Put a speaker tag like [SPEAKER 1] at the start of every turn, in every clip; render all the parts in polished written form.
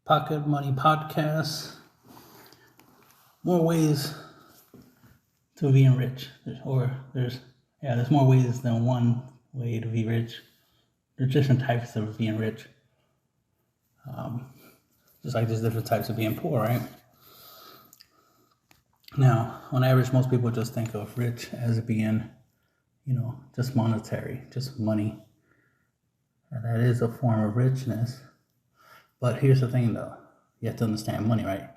[SPEAKER 1] Pocket Money Podcast. More ways to being rich, there's more ways than one way to be rich. There's different types of being rich. Just like there's different types of being poor, right? Now, on average, most people just think of rich as being, just monetary, just money. And that is a form of richness. But here's the thing, though. You have to understand money, right?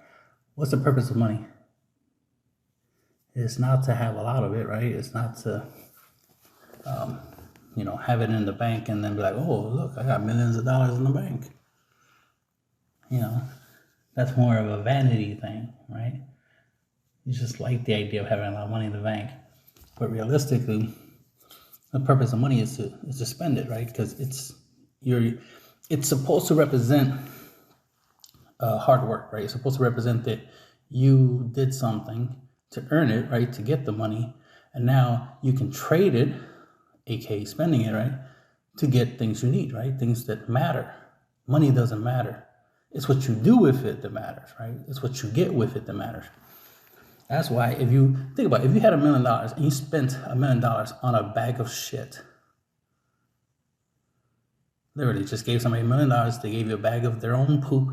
[SPEAKER 1] What's the purpose of money? It's not to have a lot of it, right? It's not to, have it in the bank and then be like, oh, look, I got millions of dollars in the bank. That's more of a vanity thing, right? You just like the idea of having a lot of money in the bank. But realistically, the purpose of money is to spend it, right? Because it's supposed to represent hard work, right? It's supposed to represent that you did something to earn it, right? To get the money. And now you can trade it, aka spending it, right? To get things you need, right? Things that matter. Money doesn't matter. It's what you do with it that matters, right? It's what you get with it that matters. That's why if you think about it, if you had $1 million and you spent $1 million on a bag of shit, literally just gave somebody $1 million, they gave you a bag of their own poop.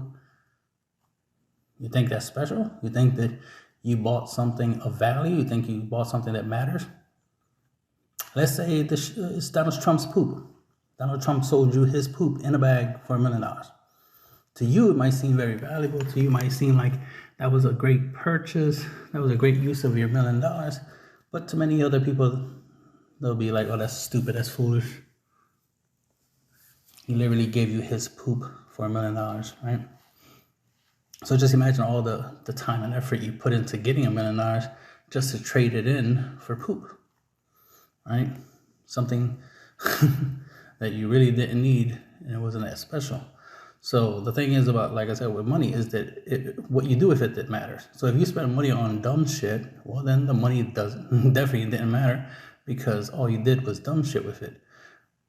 [SPEAKER 1] You think that's special? You think that you bought something of value? You think you bought something that matters? Let's say it's Donald Trump's poop. Donald Trump sold you his poop in a bag for $1 million. To you, it might seem very valuable. To you, it might seem like that was a great purchase. That was a great use of your $1 million. But to many other people, they'll be like, oh, that's stupid. That's foolish. He literally gave you his poop for $1 million, right? So just imagine all the time and effort you put into getting $1 million just to trade it in for poop, right? Something that you really didn't need and it wasn't that special. So the thing is about, like I said, with money is that what you do with it that matters. So if you spend money on dumb shit, well, then the money definitely didn't matter because all you did was dumb shit with it.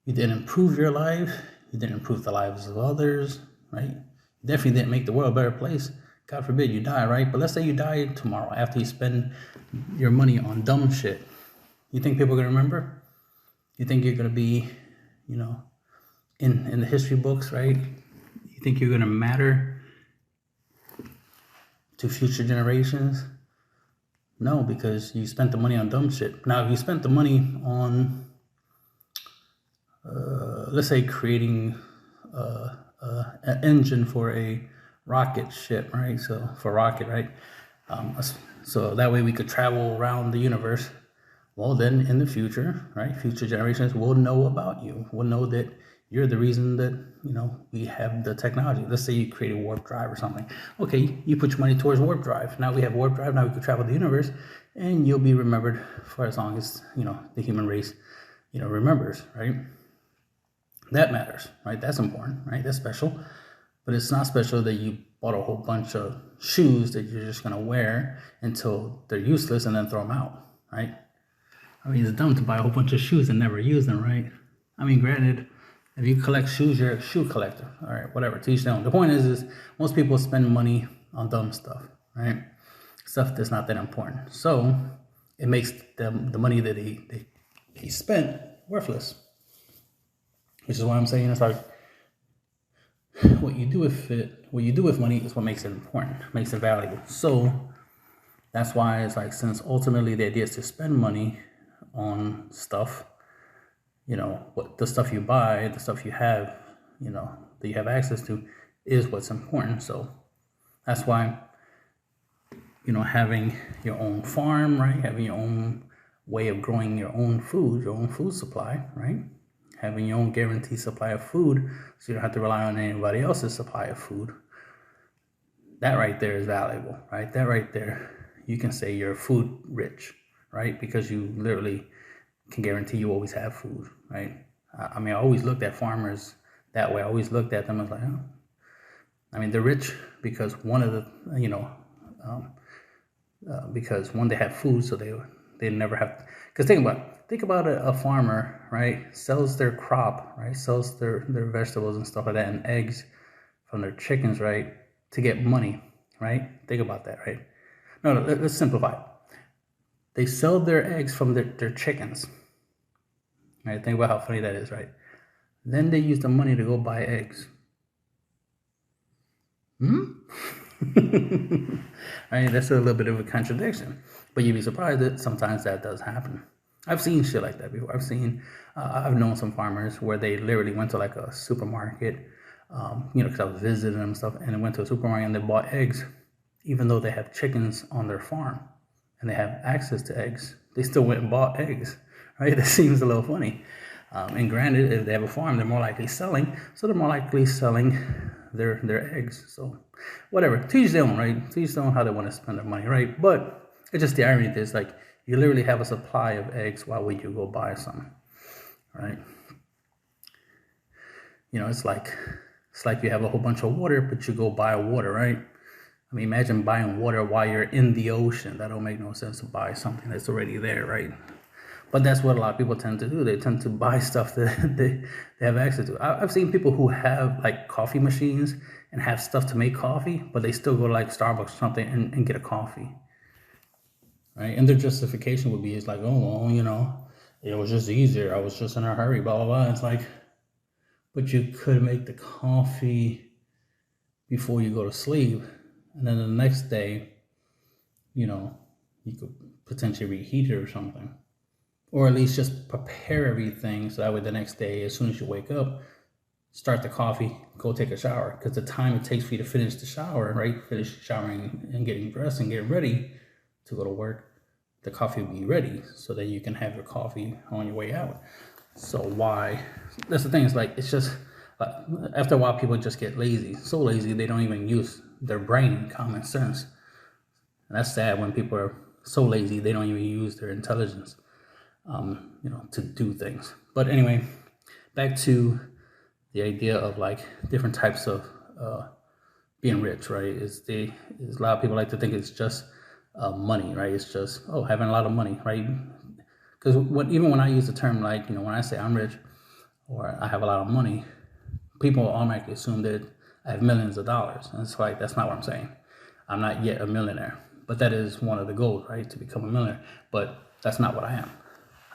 [SPEAKER 1] You didn't improve your life. You didn't improve the lives of others, right? You definitely didn't make the world a better place. God forbid you die, right? But let's say you die tomorrow after you spend your money on dumb shit. You think people are going to remember? You think you're going to be, in the history books, right? You think you're going to matter to future generations? No, because you spent the money on dumb shit. Now, if you spent the money on, let's say, creating an engine for a rocket ship, right? So for rocket, right? So that way we could travel around the universe. Well, then in the future, right? Future generations will know about you. Will know that you're the reason that, we have the technology. Let's say you create a warp drive or something. Okay, you put your money towards warp drive. Now we have warp drive. Now we can travel the universe and you'll be remembered for as long as, the human race, remembers, right? That matters, right? That's important, right? That's special. But it's not special that you bought a whole bunch of shoes that you're just going to wear until they're useless and then throw them out, right? I mean, it's dumb to buy a whole bunch of shoes and never use them, right? I mean, granted, if you collect shoes, you're a shoe collector. All right, whatever, to each their own. The point is most people spend money on dumb stuff, right? Stuff that's not that important. So it makes the money that he spent worthless. Which is why I'm saying it's like what you do with money is what makes it important, makes it valuable. So that's why it's like, since ultimately the idea is to spend money on stuff, what the stuff you buy, the stuff you have, that you have access to is what's important. So that's why, having your own farm, right? Having your own way of growing your own food supply, right? Having your own guaranteed supply of food so you don't have to rely on anybody else's supply of food. That right there is valuable, right? That right there, you can say you're food rich, right? Because you literally can guarantee you always have food, right? I mean, I always looked at farmers that way. I always looked at them as like, oh. I mean, they're rich because because one, they have food, so they never have. Because think about a farmer, right? Sells their crop, right? Sells their vegetables and stuff like that, and eggs from their chickens, right? to get money, right? Think about that, right? No, let's simplify it. They sell their eggs from their chickens, right? Think about how funny that is, right? Then they use the money to go buy eggs. Right? That's a little bit of a contradiction, but you'd be surprised that sometimes that does happen. I've seen shit like that before. I've known some farmers where they literally went to like a supermarket, because I was visiting them and stuff, and they went to a supermarket and they bought eggs, even though they have chickens on their farm and they have access to eggs. They still went and bought eggs, right? That seems a little funny. And granted, if they have a farm, they're more likely selling, so they're more likely selling their eggs. So whatever, to each their own, right? To each their own how they want to spend their money, right? But it's just the irony is like you literally have a supply of eggs. Why would you go buy some, right? It's like you have a whole bunch of water, but you go buy water, right? I mean, imagine buying water while you're in the ocean. That don't make no sense to buy something that's already there, right? But that's what a lot of people tend to do. They tend to buy stuff that they have access to. I've seen people who have like coffee machines and have stuff to make coffee, but they still go to like Starbucks or something and get a coffee, right? And their justification would be, it's like, oh, well, it was just easier. I was just in a hurry, blah, blah, blah. It's like, but you could make the coffee before you go to sleep. And then the next day, you could potentially reheat it or something. Or at least just prepare everything so that way the next day, as soon as you wake up, start the coffee, go take a shower. Because the time it takes for you to finish the shower, right? Finish showering and getting dressed and getting ready to go to work, the coffee will be ready so that you can have your coffee on your way out. So why? That's the thing. It's like, it's just, after a while, people just get lazy. So lazy, they don't even use their brain, common sense. And that's sad when people are so lazy, they don't even use their intelligence. To do things. But anyway, back to the idea of like different types of being rich, right? Is a lot of people like to think it's just money, right? It's just having a lot of money, right? Because even when I use the term like when I say I'm rich or I have a lot of money, people automatically assume that I have millions of dollars, and it's like that's not what I'm saying. I'm not yet a millionaire, but that is one of the goals, right? To become a millionaire. But that's not what I am.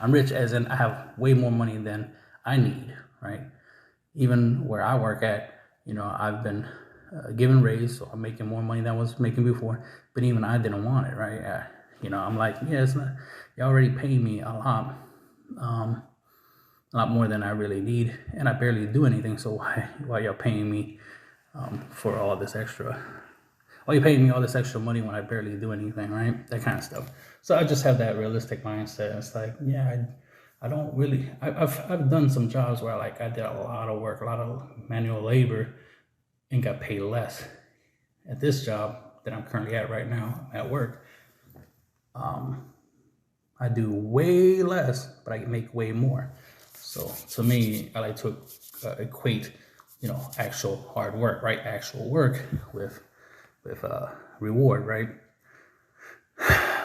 [SPEAKER 1] I'm rich as in I have way more money than I need, right? Even where I work at, I've been given raise, so I'm making more money than I was making before. But even I didn't want it, right? I'm like, it's not. You already pay me a lot more than I really need, and I barely do anything. So why y'all paying me for all this extra? Why you paying me all this extra money when I barely do anything, right? That kind of stuff. So I just have that realistic mindset. It's like, I don't really. I've done some jobs where I did a lot of work, a lot of manual labor, and got paid less. At this job that I'm currently at right now, at work, I do way less, but I make way more. So to me, I like to equate, actual hard work, right? Actual work with reward, right?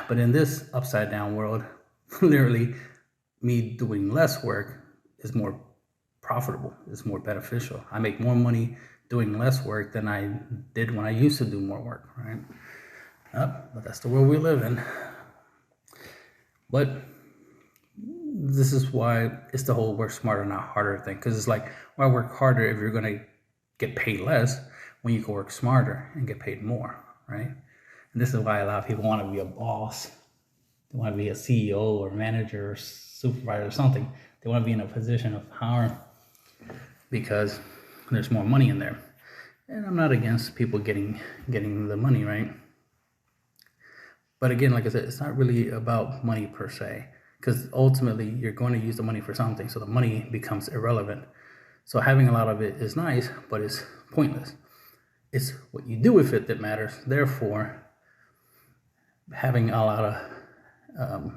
[SPEAKER 1] But in this upside down world, literally me doing less work is more profitable, it's more beneficial. I make more money doing less work than I did when I used to do more work, right? But that's the world we live in. But this is why it's the whole work smarter, not harder thing. Because it's like, why work harder if you're going to get paid less when you can work smarter and get paid more, right? And this is why a lot of people want to be a boss. They want to be a CEO or manager or supervisor or something. They want to be in a position of power because there's more money in there. And I'm not against people getting the money, right? But again, like I said, it's not really about money per se, because ultimately you're going to use the money for something, so the money becomes irrelevant. So having a lot of it is nice, but it's pointless. It's what you do with it that matters. Therefore, having a lot of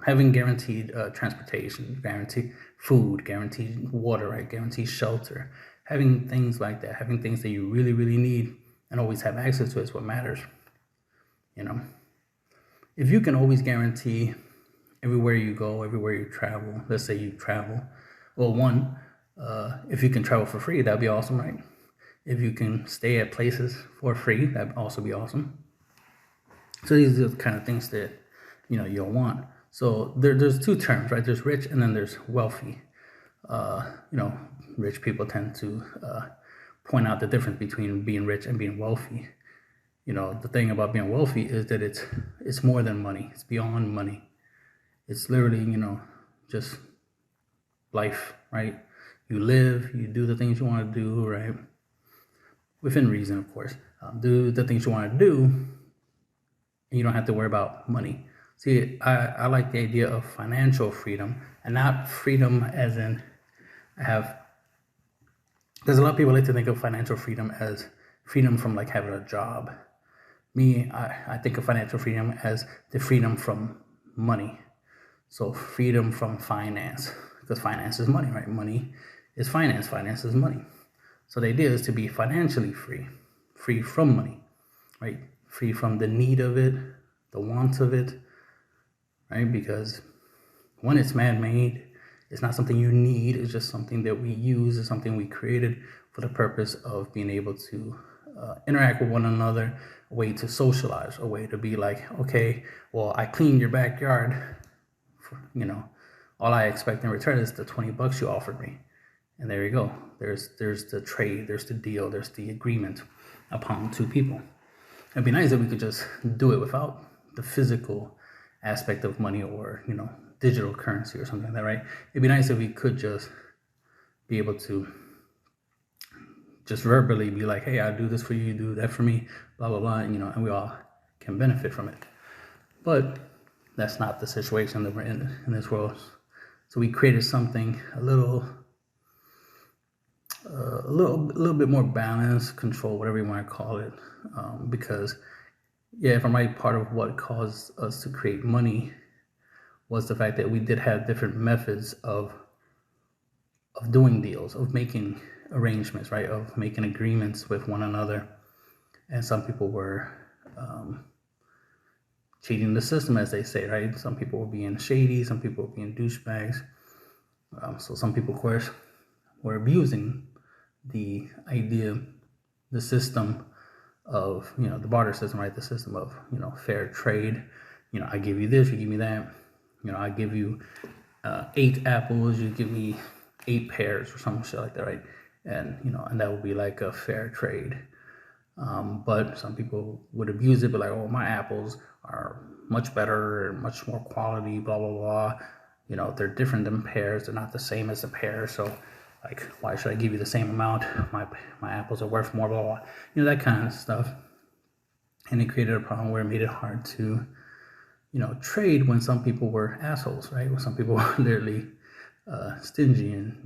[SPEAKER 1] having guaranteed transportation, guaranteed food, guaranteed water, right? Guaranteed shelter, having things like that, having things that you really, really need and always have access to is what matters. If you can always guarantee everywhere you go, everywhere you travel, let's say you travel, well, if you can travel for free, that'd be awesome, right? If you can stay at places for free, that'd also be awesome. So these are the kind of things that, you'll want. So there's two terms, right? There's rich and then there's wealthy. Rich people tend to point out the difference between being rich and being wealthy. The thing about being wealthy is that it's more than money. It's beyond money. It's literally, just life, right? You live, you do the things you want to do, right? Within reason, of course. Do the things you want to do, and you don't have to worry about money. See, I like the idea of financial freedom, and not freedom as in because a lot of people like to think of financial freedom as freedom from like having a job. Me, I think of financial freedom as the freedom from money. So freedom from finance, because finance is money, right? Money is finance, finance is money. So the idea is to be financially free from money, right? Free from the need of it, the wants of it, right? Because when it's man-made, it's not something you need, it's just something that we use, it's something we created for the purpose of being able to interact with one another, a way to socialize, a way to be like, okay, well, I cleaned your backyard, all I expect in return is the $20 you offered me. And there you go. There's the trade, there's the deal, there's the agreement upon two people. It'd be nice if we could just do it without the physical aspect of money or, digital currency or something like that, right? It'd be nice if we could just be able to just verbally be like, hey, I do this for you, you do that for me, blah, blah, blah, and we all can benefit from it. But that's not the situation that we're in this world. So we created something a little bit more balanced, control, whatever you want to call it, because if I'm right, part of what caused us to create money was the fact that we did have different methods of doing deals, of making arrangements, right, of making agreements with one another. And some people were cheating the system, as they say, right? Some people were being shady, some people were being douchebags. So some people, of course, were abusing the idea, the system of, the barter system, right? The system of, fair trade. I give you this, you give me that. I give you 8 apples, you give me 8 pears or some shit like that, right? And, and that would be like a fair trade. But some people would abuse it, but like, oh, my apples are much better, much more quality, blah, blah, blah. They're different than pears. They're not the same as the pears. So, like, why should I give you the same amount? My apples are worth more, blah, blah. That kind of stuff. And it created a problem where it made it hard to, trade when some people were assholes, right? When some people were literally stingy and,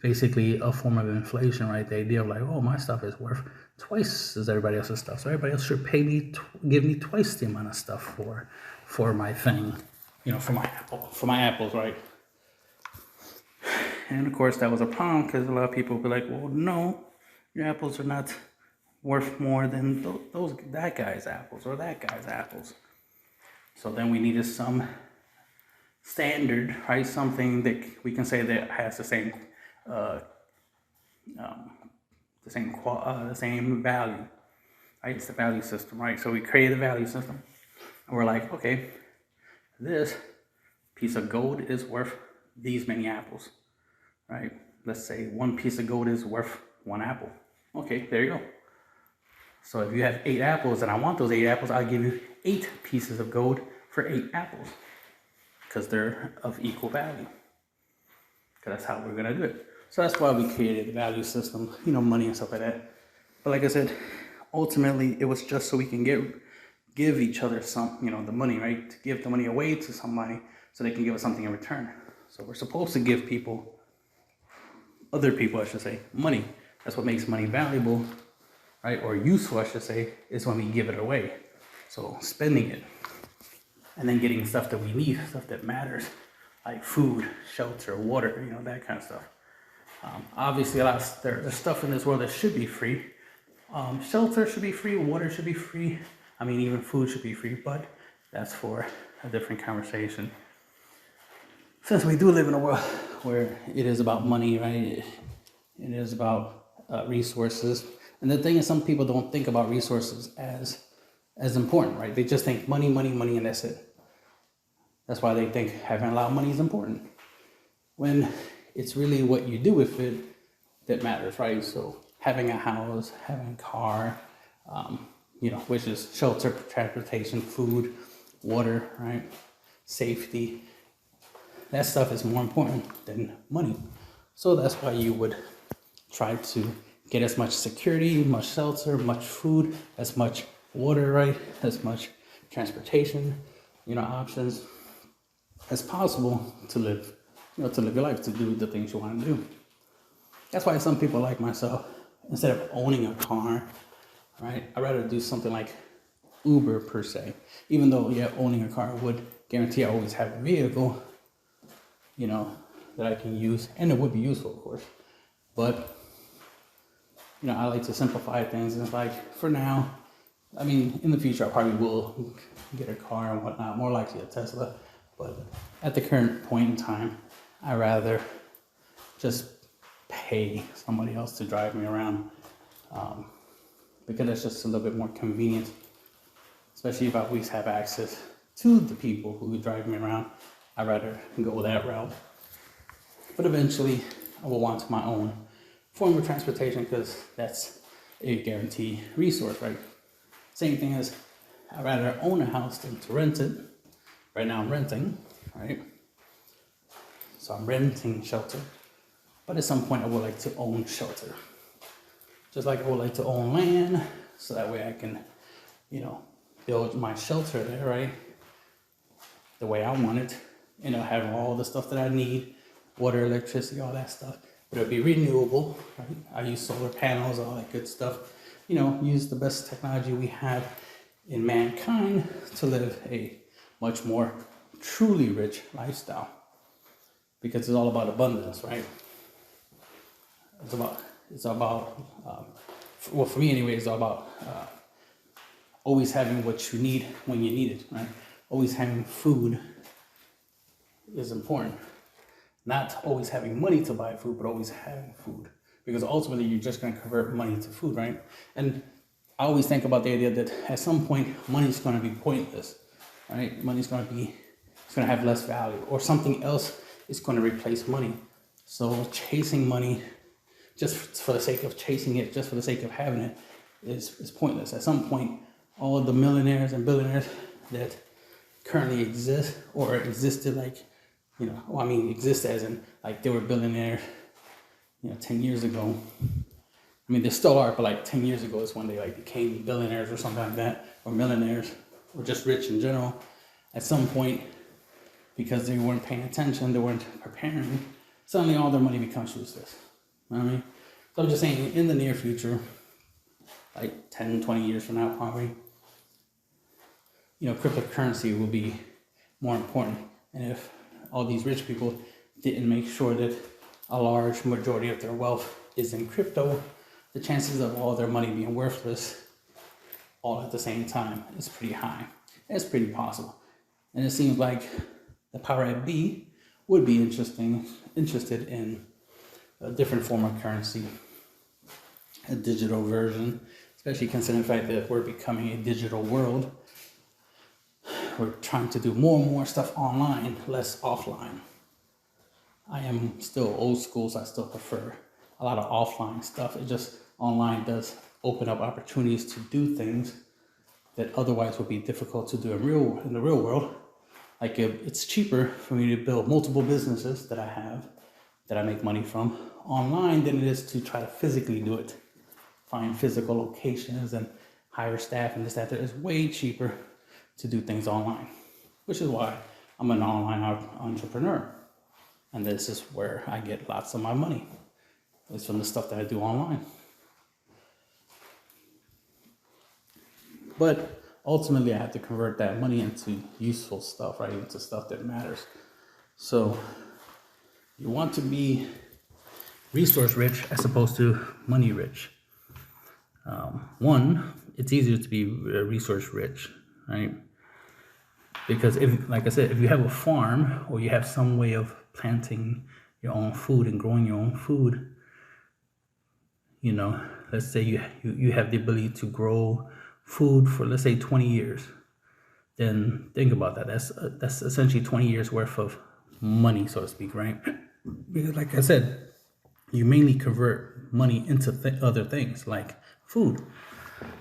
[SPEAKER 1] basically a form of inflation, right? The idea of like, oh, my stuff is worth twice as everybody else's stuff, so everybody else should pay me, give me twice the amount of stuff for my thing, for my apples, right? And of course, that was a problem because a lot of people would be like, well, no, your apples are not worth more than that guy's apples or that guy's apples. So then we needed some standard, right? Something that we can say that has the same value, right? It's the value system, right? So we created a value system, and we're like, okay, this piece of gold is worth these many apples, right? Let's say one piece of gold is worth 1 apple. Okay, there you go. So if you have 8 apples and I want those 8 apples, I'll give you 8 pieces of gold for 8 apples because they're of equal value. Because that's how we're going to do it. So that's why we created the value system, money and stuff like that. But like I said, ultimately, it was just so we can give each other some, the money, right? To give the money away to somebody so they can give us something in return. So we're supposed to give other people, I should say, money. That's what makes money valuable, right? Or useful, I should say, is when we give it away. So spending it and then getting stuff that we need, stuff that matters, like food, shelter, water, that kind of stuff. Obviously, there's stuff in this world that should be free. Shelter should be free, water should be free. Even food should be free, but that's for a different conversation. Since we do live in a world where it is about money, right? It is about resources. And the thing is, some people don't think about resources as important, right? They just think money, money, money, and that's it. That's why they think having a lot of money is important, when it's really what you do with it that matters, right? So having a house, having a car, which is shelter, transportation, food, water, right? Safety. That stuff is more important than money. So that's why you would try to get as much security, much shelter, much food, as much water, right? As much transportation, options as possible to live your life, to do the things you want to do. That's why some people like myself, instead of owning a car, right, I'd rather do something like Uber per se. Even though, owning a car would guarantee I always have a vehicle, that I can use, and it would be useful, of course. But, I like to simplify things, and it's like, for now, in the future, I probably will get a car and whatnot, more likely a Tesla. But at the current point in time, I'd rather just pay somebody else to drive me around, because it's just a little bit more convenient, especially if I always have access to the people who drive me around. I'd rather go that route. But eventually, I will want my own form of transportation, because that's a guaranteed resource, right? Same thing as, I'd rather own a house than to rent it. Right now I'm renting, right? So I'm renting shelter. But at some point I would like to own shelter. Just like I would like to own land, so that way I can, build my shelter there, right? The way I want it. Having all the stuff that I need, water, electricity, all that stuff. But it'll be renewable, right? I use solar panels, all that good stuff. Use the best technology we have in mankind to live a much more truly rich lifestyle, because it's all about abundance, right? It's about for me anyway, it's all about always having what you need when you need it, right? Always having food is important. Not always having money to buy food, but always having food, because ultimately you're just going to convert money to food, right? And I always think about the idea that at some point money's going to be pointless. Right? Money's going to have less value, or something else is going to replace money. So chasing money just for the sake of chasing it, just for the sake of having it, is pointless. At some point, all the millionaires and billionaires that currently exist, or existed, exist as in, like, they were billionaires, 10 years ago. They still are, but 10 years ago is when they became billionaires or something like that, or millionaires, or just rich in general. At some point, because they weren't paying attention, they weren't preparing, suddenly all their money becomes useless. You know what I mean? So I'm just saying, in the near future, 10, 20 years from now, probably, cryptocurrency will be more important. And if all these rich people didn't make sure that a large majority of their wealth is in crypto, the chances of all their money being worthless all at the same time is pretty high. It's pretty possible. And it seems like the power at B would be interested in a different form of currency, a digital version, especially considering the fact that we're becoming a digital world. We're trying to do more and more stuff online, less offline. I am still old school, so I still prefer a lot of offline stuff. It just, online does open up opportunities to do things that otherwise would be difficult to do in the real world. It's cheaper for me to build multiple businesses that I make money from online than it is to try to physically do it. Find physical locations and hire staff and this, that. It's way cheaper to do things online, which is why I'm an online entrepreneur. And this is where I get lots of my money. It's from the stuff that I do online. But ultimately, I have to convert that money into useful stuff, right? Into stuff that matters. So you want to be resource rich as opposed to money rich. One, it's easier to be resource rich, right? Because if you have a farm, or you have some way of planting your own food and growing your own food, let's say you have the ability to grow food for, let's say, 20 years, then think about that. That's essentially 20 years worth of money, so to speak, right? Because like I said, you mainly convert money into other things like food.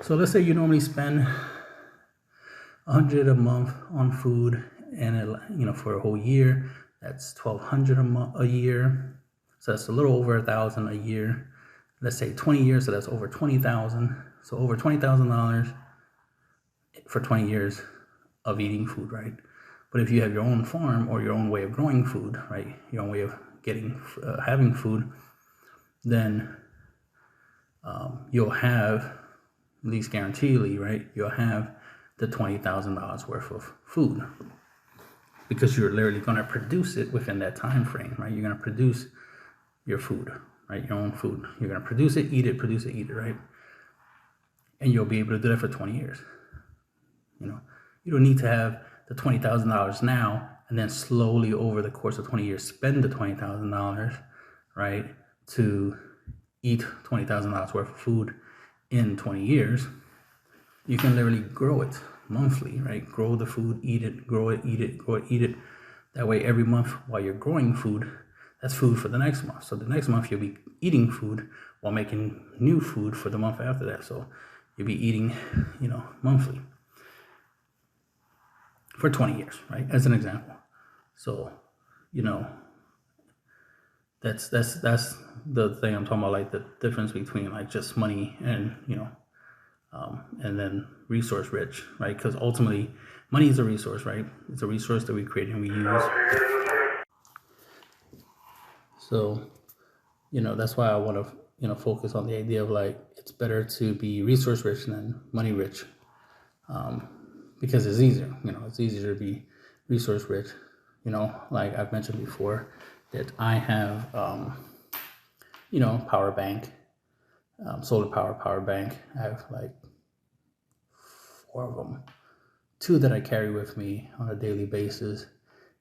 [SPEAKER 1] So let's say you normally spend $100 a month on food, and for a whole year, that's $1,200 a year. So that's a little over $1,000 a year. Let's say 20 years, so that's over $20,000. So over $20,000 for 20 years of eating food, right? But if you have your own farm or your own way of growing food, right, your own way of having food, then you'll have, at least guaranteedly, right, you'll have the $20,000 worth of food, because you're literally going to produce it within that time frame, right? You're going to produce your food, right? Your own food. You're going to produce it, eat it, right? And you'll be able to do that for 20 years. You don't need to have the $20,000 now and then slowly over the course of 20 years spend the $20,000, right, to eat $20,000 worth of food in 20 years. You can literally grow it monthly, right? Grow the food, eat it, grow it, eat it, grow it, eat it. That way, every month while you're growing food, that's food for the next month. So the next month you'll be eating food while making new food for the month after that. So you'll be eating, monthly for 20 years, right? As an example. So, that's the thing I'm talking about, like the difference between like just money and, and then resource rich, right? Because ultimately, money is a resource, right? It's a resource that we create and we use. So, that's why I want to, focus on the idea of like, it's better to be resource rich than money rich, because it's easier. It's easier to be resource rich. Like I've mentioned before, that I have, power bank, solar power bank. I have like 4 of them, 2 that I carry with me on a daily basis,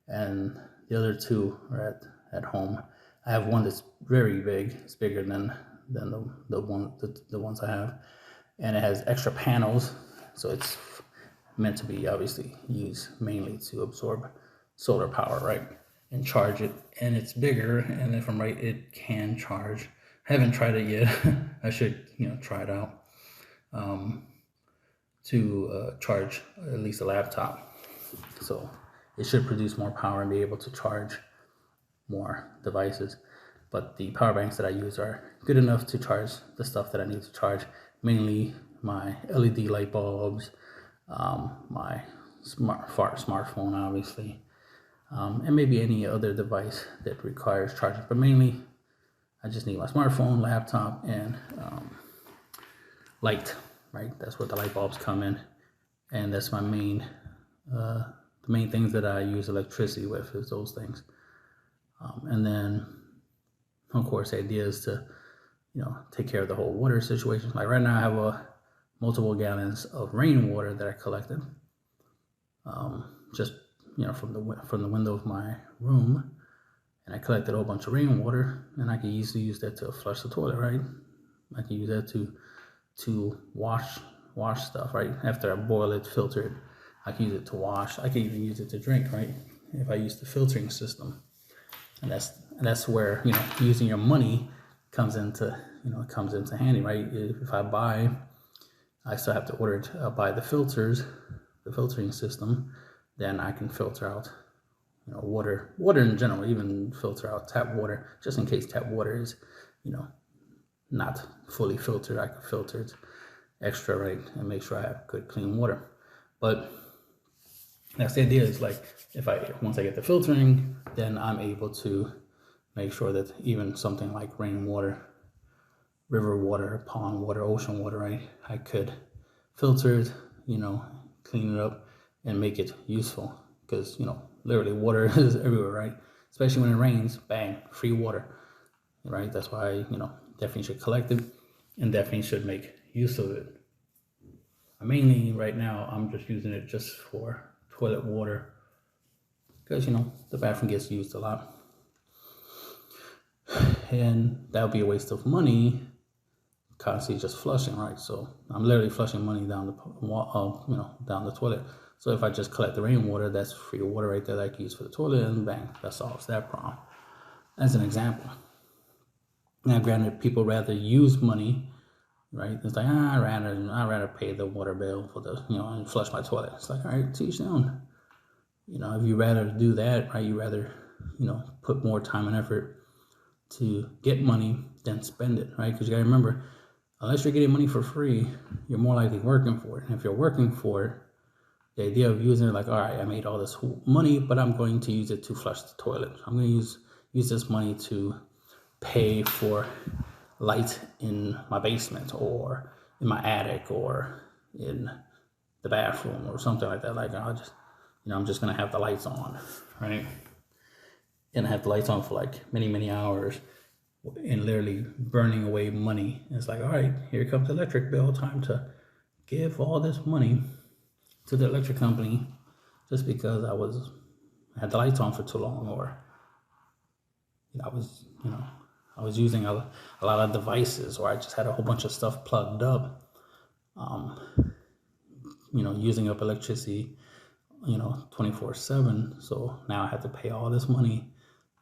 [SPEAKER 1] and the other 2 are at home. I have one that's very big. It's bigger than the ones I have, and it has extra panels, so it's meant to be obviously used mainly to absorb solar power, right, and charge it. And it's bigger, and if I'm right, it can charge. I haven't tried it yet. I should try it out, to charge at least a laptop. So it should produce more power and be able to charge more devices. But the power banks that I use are good enough to charge the stuff that I need to charge, mainly my LED light bulbs, my smartphone, obviously, and maybe any other device that requires charging. But mainly, I just need my smartphone, laptop, and light, right? That's what the light bulbs come in, and that's my main, the main things that I use electricity with is those things. And then, of course, the idea is to, take care of the whole water situation. Like right now, I have multiple gallons of rainwater that I collected, just from the window of my room, and I collected a whole bunch of rainwater, and I can easily use that to flush the toilet, right? I can use that to wash stuff, right? After I boil it, filter it, I can use it to wash. I can even use it to drink, right? If I use the filtering system. And that's where using your money comes into handy, right? If I still have to buy the filtering system, then I can filter out water in general, even filter out tap water, just in case tap water is not fully filtered. I can filter it extra, right, and make sure I have good clean water. But that's the idea, is like, once I get the filtering, then I'm able to make sure that even something like rainwater, river water, pond water, ocean water, right, I could filter it, clean it up and make it useful. Because, literally water is everywhere, right? Especially when it rains, bang, free water, right? That's why I, definitely should collect it and definitely should make use of it. Mainly right now, I'm just using it just for toilet water, because the bathroom gets used a lot, and that would be a waste of money constantly just flushing, right? So I'm literally flushing money down down the toilet. So if I just collect the rainwater, that's free water right there that I can use for the toilet, and bang, that solves that problem. As an example. Now, granted, people rather use money, right? It's like, I'd rather pay the water bill for the, and flush my toilet. It's like, all right, teach their own. If you rather do that, right, you rather, put more time and effort to get money than spend it, right? Because you gotta remember, unless you're getting money for free, you're more likely working for it. And if you're working for it, the idea of using it like, all right, I made all this money, but I'm going to use it to flush the toilet. I'm going to use this money to pay for light in my basement or in my attic or in the bathroom or something like that. Like, I'm just going to have the lights on, right? And have the lights on for like many, many hours and literally burning away money. And it's like, all right, here comes the electric bill. Time to give all this money to the electric company just because I had the lights on for too long, or I was using a lot of devices, or I just had a whole bunch of stuff plugged up, using up electricity, 24/7. So now I have to pay all this money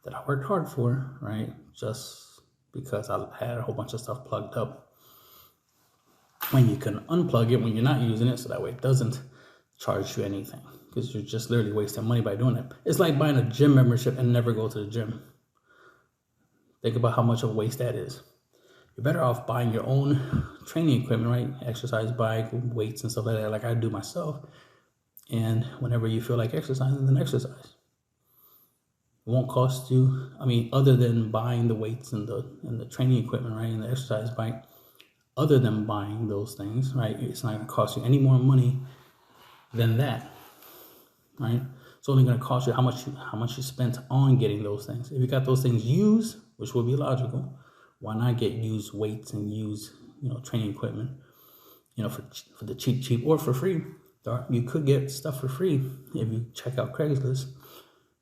[SPEAKER 1] that I worked hard for, right? Just because I had a whole bunch of stuff plugged up. When you can unplug it when you're not using it, so that way it doesn't charge you anything, because you're just literally wasting money by doing it. It's like buying a gym membership and never go to the gym. Think about how much of a waste that is. You're better off buying your own training equipment, right? Exercise bike, weights and stuff like that, like I do myself. And whenever you feel like exercising, then exercise. It won't cost you, other than buying the weights and the training equipment, right? And the exercise bike, other than buying those things, right? It's not going to cost you any more money than that, right? It's only going to cost you how much you spent on getting those things. If you got those things used, which would be logical, why not get used weights and use training equipment, for the cheap or for free. You could get stuff for free if you check out Craigslist,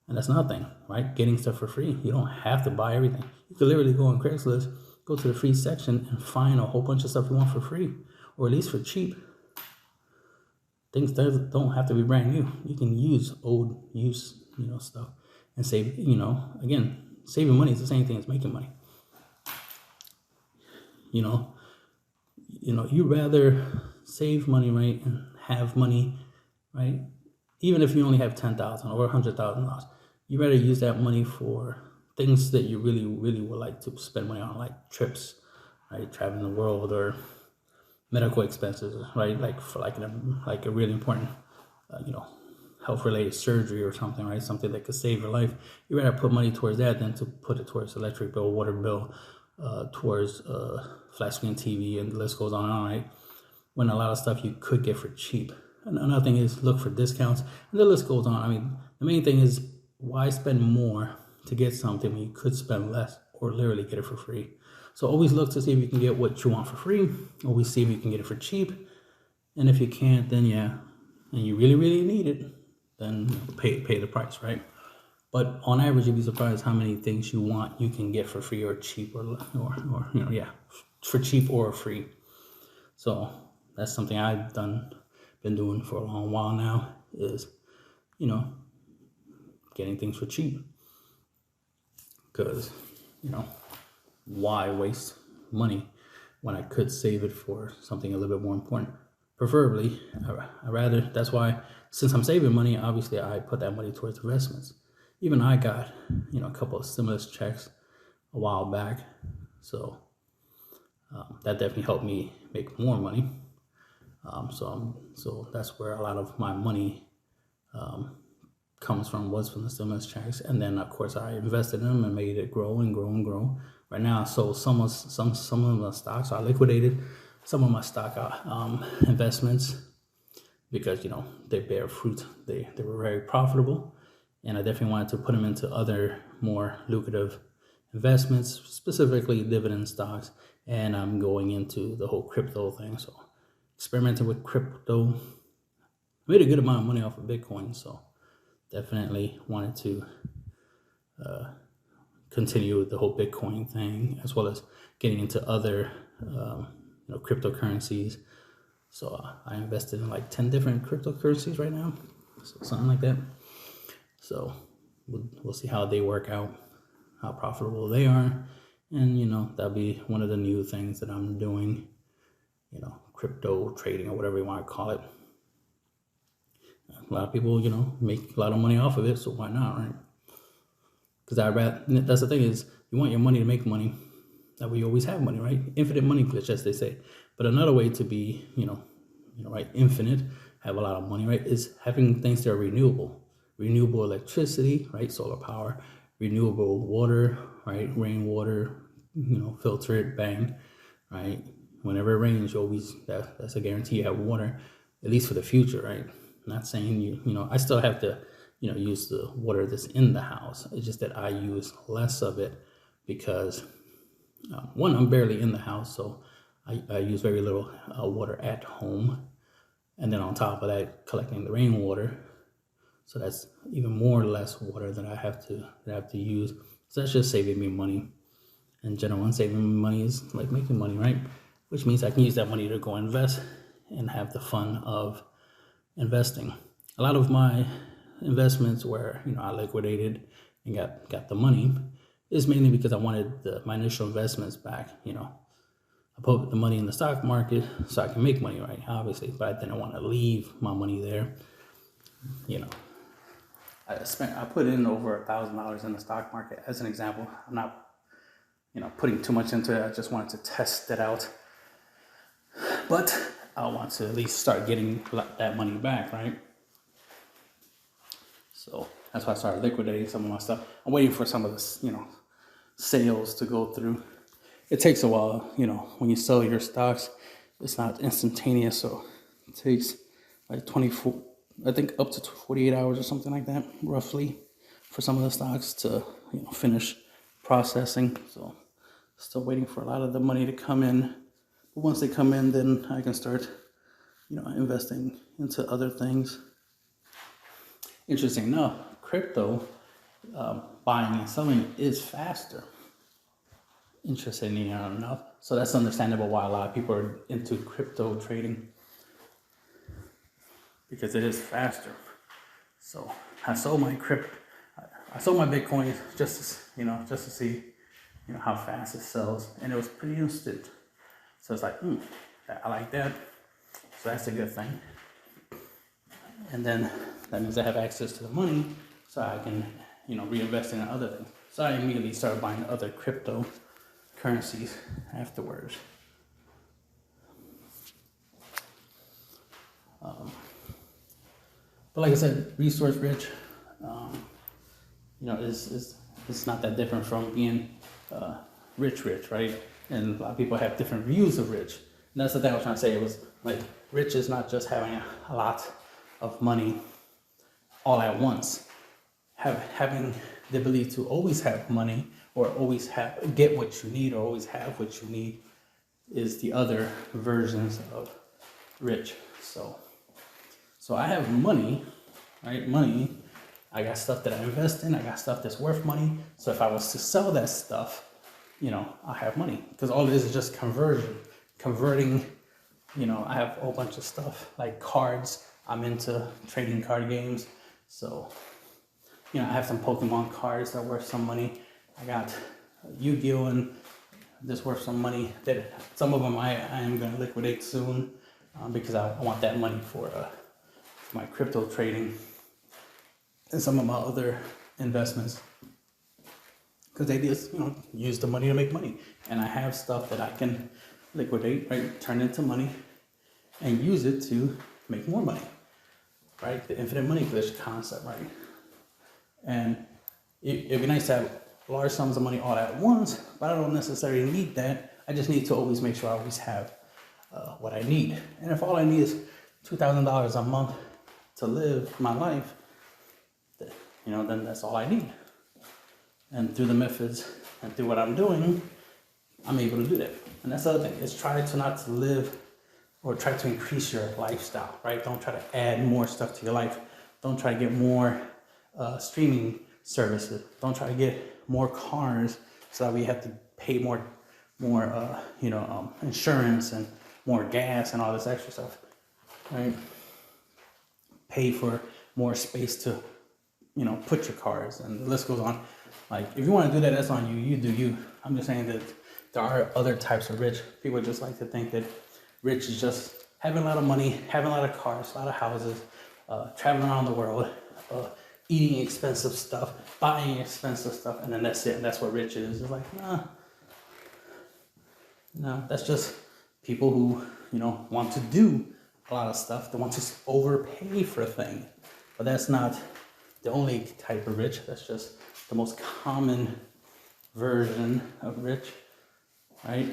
[SPEAKER 1] and that's nothing, right? Getting stuff for free. You don't have to buy everything. You could literally go on Craigslist, go to the free section, and find a whole bunch of stuff you want for free, or at least for cheap. Things don't have to be brand new. You can use old use, stuff and save, again, saving money is the same thing as making money. You rather save money, right, and have money, right? Even if you only have $10,000 or $100,000, you rather use that money for things that you really, really would like to spend money on, like trips, right, traveling the world, or medical expenses, right? Like for a really important, health-related surgery or something, right? Something that could save your life. You rather put money towards that than to put it towards electric bill, water bill, towards flat screen TV, and the list goes on, right? When a lot of stuff you could get for cheap. And another thing is look for discounts, and the list goes on. The main thing is, why spend more to get something when you could spend less or literally get it for free? So always look to see if you can get what you want for free. Always see if you can get it for cheap. And if you can't, then and you really, really need it, then pay the price, right? But on average, you'd be surprised how many things you want you can get for free or cheap, or for cheap or free. So that's something I've been doing for a long while now, is, getting things for cheap. Because, why waste money when I could save it for something a little bit more important? Preferably, that's why, since I'm saving money, obviously I put that money towards investments. Even I got, a couple of stimulus checks a while back. So that definitely helped me make more money. So that's where a lot of my money was from the stimulus checks, and then of course I invested in them and made it grow and grow and grow. Right now, so some of the stocks are liquidated, some of my stock investments, because they bear fruit. They were very profitable, and I definitely wanted to put them into other more lucrative investments, specifically dividend stocks. And I'm going into the whole crypto thing, so experimenting with crypto. I made a good amount of money off of Bitcoin, so definitely wanted to continue with the whole Bitcoin thing, as well as getting into other cryptocurrencies. So I invested in like 10 different cryptocurrencies right now, so something like that. So we'll see how they work out, how profitable they are, and that'll be one of the new things that I'm doing. Crypto trading or whatever you want to call it. A lot of people, make a lot of money off of it, so why not, right? Because that's the thing is, you want your money to make money. That way you always have money, right? Infinite money glitch, as they say. But another way to be, right, infinite, have a lot of money, right, is having things that are renewable. Renewable electricity, right, solar power, renewable water, right, rainwater, filter it, bang, right? Whenever it rains, you always, that's a guarantee you have water, at least for the future, right? I'm not saying I still have to, use the water that's in the house. It's just that I use less of it because, one, I'm barely in the house, so I use very little water at home. And then on top of that, collecting the rainwater. So that's even more or less water that I have to use. So that's just saving me money in general. And saving me money is like making money, right? Which means I can use that money to go invest and have the fun of investing. A lot of my investments where I liquidated and got the money is mainly because I wanted my initial investments back. I put the money in the stock market so I can make money, right? Obviously, but I didn't want to leave my money there. I put in over $1,000 in the stock market as an example. I'm not, putting too much into it. I just wanted to test it out. But I want to at least start getting that money back, right? So that's why I started liquidating some of my stuff. I'm waiting for some of this, sales to go through. It takes a while, when you sell your stocks, it's not instantaneous. So it takes like 24, I think up to 48 hours or something like that, roughly, for some of the stocks to, finish processing. So still waiting for a lot of the money to come in. But once they come in, then I can start, investing into other things. Interesting enough, crypto buying and selling is faster. Interesting enough. So that's understandable why a lot of people are into crypto trading, because it is faster. So I sold my Bitcoin just to see, how fast it sells, and it was pretty instant. So it's like, I like that. So that's a good thing. And then that means I have access to the money, so I can, reinvest in other things. So I immediately started buying other cryptocurrencies afterwards. But like I said, resource rich, it's not that different from being rich, right? And a lot of people have different views of rich. And that's the thing I was trying to say. It was like, rich is not just having a lot of money all at once. Having the ability to always have money, or always get what you need, or always have what you need, is the other versions of rich. So I have money, right? Money. I got stuff that I invest in. I got stuff that's worth money. So if I was to sell that stuff, I have money, because all it is just converting. I have a whole bunch of stuff like cards. I'm into trading card games. So, I have some Pokemon cards that are worth some money. I got Yu-Gi-Oh! And that's worth some money. That some of them I am going to liquidate soon, because I want that money for my crypto trading and some of my other investments. Because they just, use the money to make money. And I have stuff that I can liquidate, right, turn into money, and use it to make more money, right? The infinite money glitch concept, right? And it'd be nice to have large sums of money all at once, but I don't necessarily need that. I just need to always make sure I always have what I need. And if all I need is $2,000 a month to live my life, then that's all I need. And through the methods and through what I'm doing, I'm able to do that. And that's the other thing, is try to not to live or try to increase your lifestyle, right? Don't try to add more stuff to your life. Don't try to get more streaming services. Don't try to get more cars so that we have to pay more insurance and more gas and all this extra stuff, right? Pay for more space to, put your cars, and the list goes on. Like, if you want to do that, that's on you. You do you. I'm just saying that there are other types of rich. People just like to think that rich is just having a lot of money, having a lot of cars, a lot of houses, traveling around the world, eating expensive stuff, buying expensive stuff, and then that's it. And that's what rich is. It's like, no, that's just people who, want to do a lot of stuff. They want to overpay for things. But that's not the only type of rich. That's just the most common version of rich, right?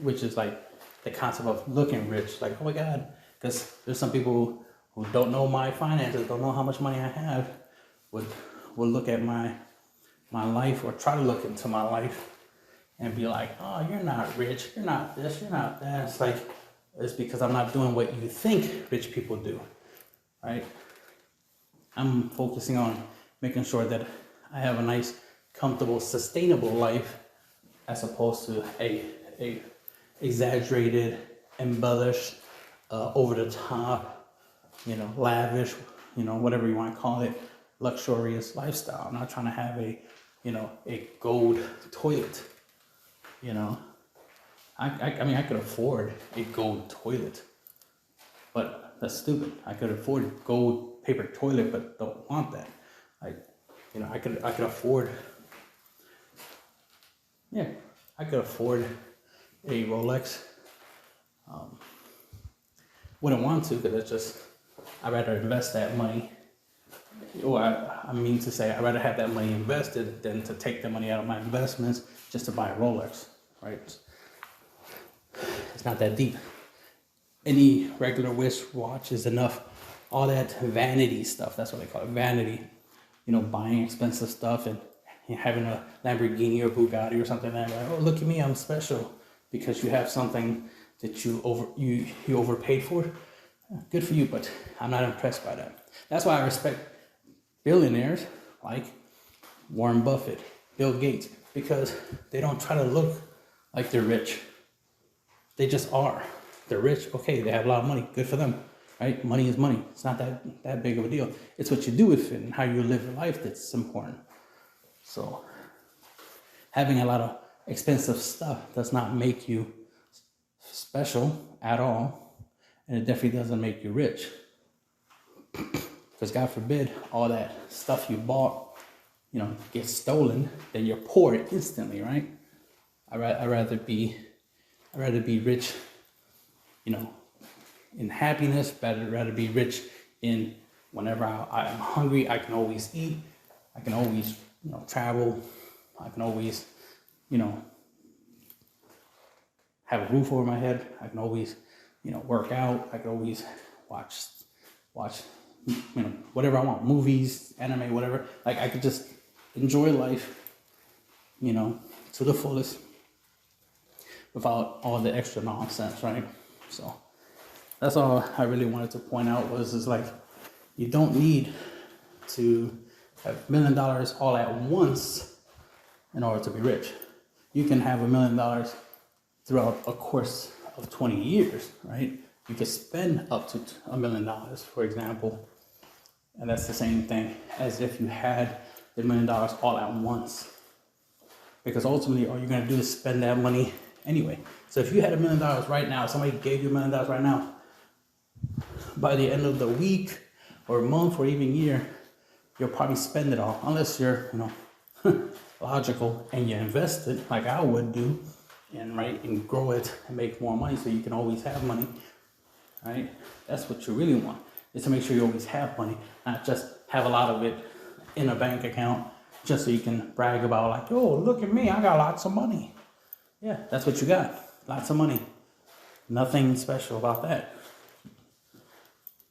[SPEAKER 1] Which is like the concept of looking rich. Like, oh my God, because there's some people who don't know my finances, don't know how much money I have, would look at my life, or try to look into my life and be like, oh, you're not rich, you're not this, you're not that. It's like, it's because I'm not doing what you think rich people do, right? I'm focusing on making sure that I have a nice, comfortable, sustainable life, as opposed to a exaggerated, embellished, over the top, lavish, whatever you want to call it, luxurious lifestyle. I'm not trying to have a gold toilet. I mean, I could afford a gold toilet, but that's stupid. I could afford gold paper toilet, but don't want that. I could afford, I could afford a Rolex. Wouldn't want to, because it's just, I'd rather invest that money. Or I mean to say, I'd rather have that money invested than to take the money out of my investments just to buy a Rolex, right? It's not that deep. Any regular wristwatch is enough. All that vanity stuff, that's what they call it, vanity. Buying expensive stuff and having a Lamborghini or Bugatti or something like that. Oh, look at me, I'm special because you have something that you overpaid for. Good for you, but I'm not impressed by that. That's why I respect billionaires like Warren Buffett, Bill Gates, because they don't try to look like they're rich. They just are. They're rich. Okay, they have a lot of money. Good for them, right? Money is money. It's not that big of a deal. It's what you do with it and how you live your life that's important. So having a lot of expensive stuff does not make you special at all, and it definitely doesn't make you rich. Because God forbid all that stuff you bought, gets stolen, then you're poor instantly, right? I'd rather be rich, in happiness. Rather be rich in whenever I'm hungry, I can always eat. I can always, travel. I can always, have a roof over my head. I can always, work out. I can always watch, whatever I want, movies, anime, whatever. Like, I could just enjoy life, to the fullest without all the extra nonsense, right? So that's all I really wanted to point out is like, you don't need to have $1 million all at once in order to be rich. You can have $1 million throughout a course of 20 years, right? You can spend up to $1 million, for example. And that's the same thing as if you had the $1 million all at once. Because ultimately, all you're going to do is spend that money anyway. So if you had $1 million right now, somebody gave you $1 million right now, by the end of the week or month or even year, you'll probably spend it all. Unless you're, logical and you invest it like I would do, and grow it and make more money so you can always have money, right? That's what you really want, is to make sure you always have money, not just have a lot of it in a bank account just so you can brag about, like, oh, look at me, I got lots of money. Yeah, that's what you got, lots of money. Nothing special about that.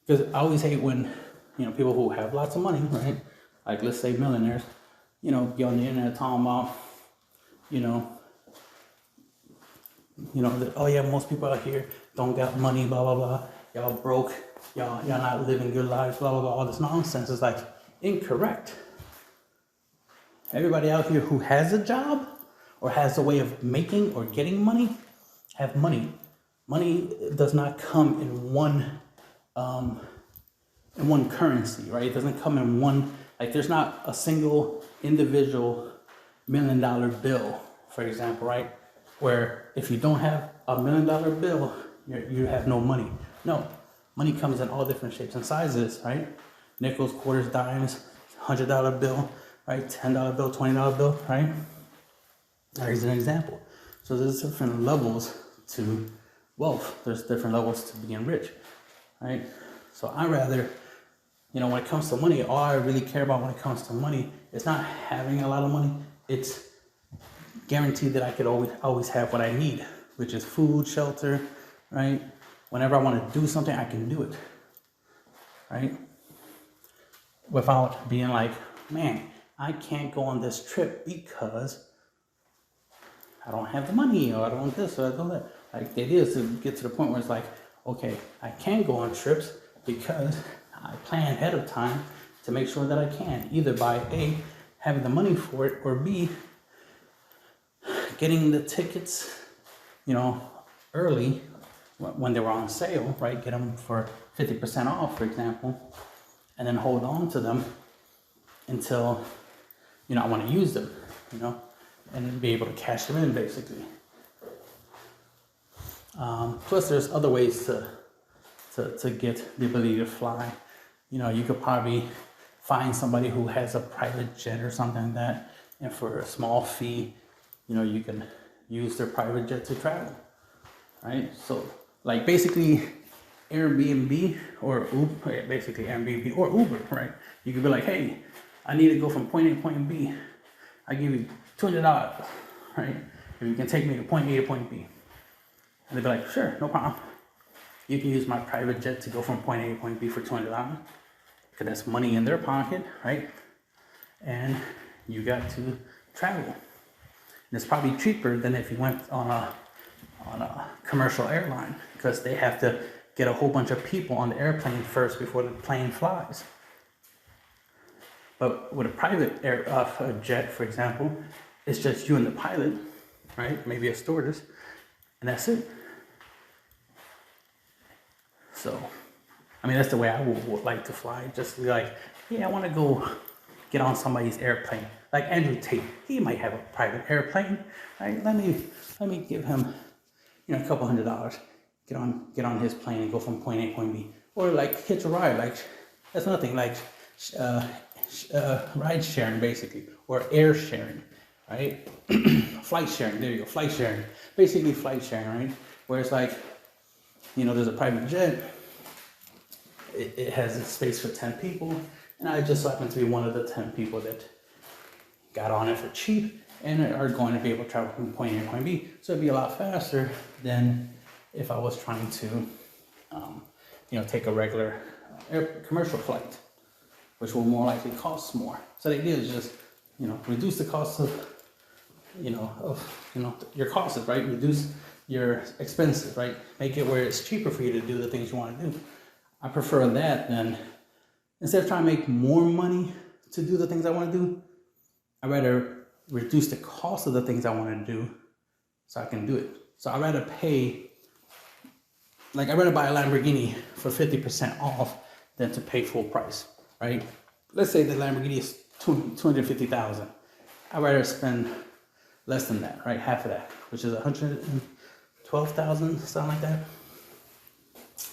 [SPEAKER 1] Because I always hate when, people who have lots of money, right? Like, let's say millionaires, be on the internet talking about, that, oh yeah, most people out here don't got money, blah, blah, blah. Y'all broke, y'all not living good lives, blah, blah, blah. All this nonsense is like incorrect. Everybody out here who has a job or has a way of making or getting money have money. money does not come in one currency, right? It doesn't come in one, like there's not a single individual $1 million bill, for example, right? Where if you don't have a $1 million bill, you have no money. No, money comes in all different shapes and sizes, right? Nickels, quarters, dimes, $100 bill, right? $10 bill, $20 bill, right? There's an example. So there's different levels to wealth. There's different levels to being rich, right? So I rather, when it comes to money, all I really care about when it comes to money is not having a lot of money. It's guaranteed that I could always have what I need, which is food, shelter, right? Whenever I want to do something, I can do it, right? Without being like, man, I can't go on this trip because I don't have the money, or I don't this, or I don't that. Like, the idea is to get to the point where it's like, okay, I can go on trips because I plan ahead of time to make sure that I can, either by A, having the money for it, or B, getting the tickets, early when they were on sale, right? Get them for 50% off, for example, and then hold on to them until, I want to use them, and then be able to cash them in, basically. Plus, there's other ways to get the ability to fly. You could probably find somebody who has a private jet or something like that, and for a small fee, you can use their private jet to travel, right? So, like, basically, Airbnb or Uber, basically Airbnb or Uber, right? You could be like, hey, I need to go from point A to point B. I give you $200, right? If you can take me to point A to point B. And they'd be like, sure, no problem. You can use my private jet to go from point A to point B for $200, because that's money in their pocket, right? And you got to travel. And it's probably cheaper than if you went on a commercial airline, because they have to get a whole bunch of people on the airplane first before the plane flies. But with a private jet, for example, it's just you and the pilot, right? Maybe a stewardess, and that's it. So, that's the way I would like to fly. Just be like, yeah, I want to go get on somebody's airplane. Like Andrew Tate, he might have a private airplane, right? Let me give him, a couple $100. Get on his plane and go from point A to point B. Or like hitch a ride, like that's nothing, like ride sharing, basically, or air sharing, right? Flight sharing, there you go, flight sharing. Basically flight sharing, right? Where it's like, there's a private jet, it has a space for 10 people, and I just happen to be one of the 10 people that got on it for cheap and are going to be able to travel from point A to point B. So it'd be a lot faster than if I was trying to, take a regular commercial flight, which will more likely cost more. So the idea is just, reduce the cost of your costs, right? Reduce your expenses, right? Make it where it's cheaper for you to do the things you want to do. I prefer that than, instead of trying to make more money to do the things I want to do, I'd rather reduce the cost of the things I want to do so I can do it. So I'd rather I'd rather buy a Lamborghini for 50% off than to pay full price, right? Let's say the Lamborghini is $250,000. I'd rather spend less than that, right? Half of that, which is $112,000, something like that.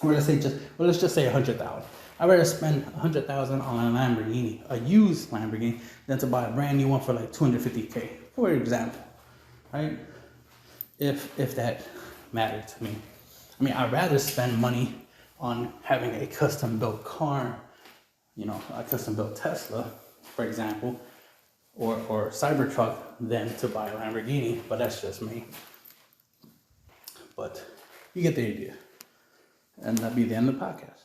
[SPEAKER 1] Or let's just say $100,000. I'd rather spend $100,000 on a Lamborghini, a used Lamborghini, than to buy a brand new one for like $250K, for example, right? If that mattered to me. I'd rather spend money on having a custom built car, a custom built Tesla, for example, or Cybertruck, than to buy a Lamborghini, but that's just me. But you get the idea. And that'll be the end of the podcast.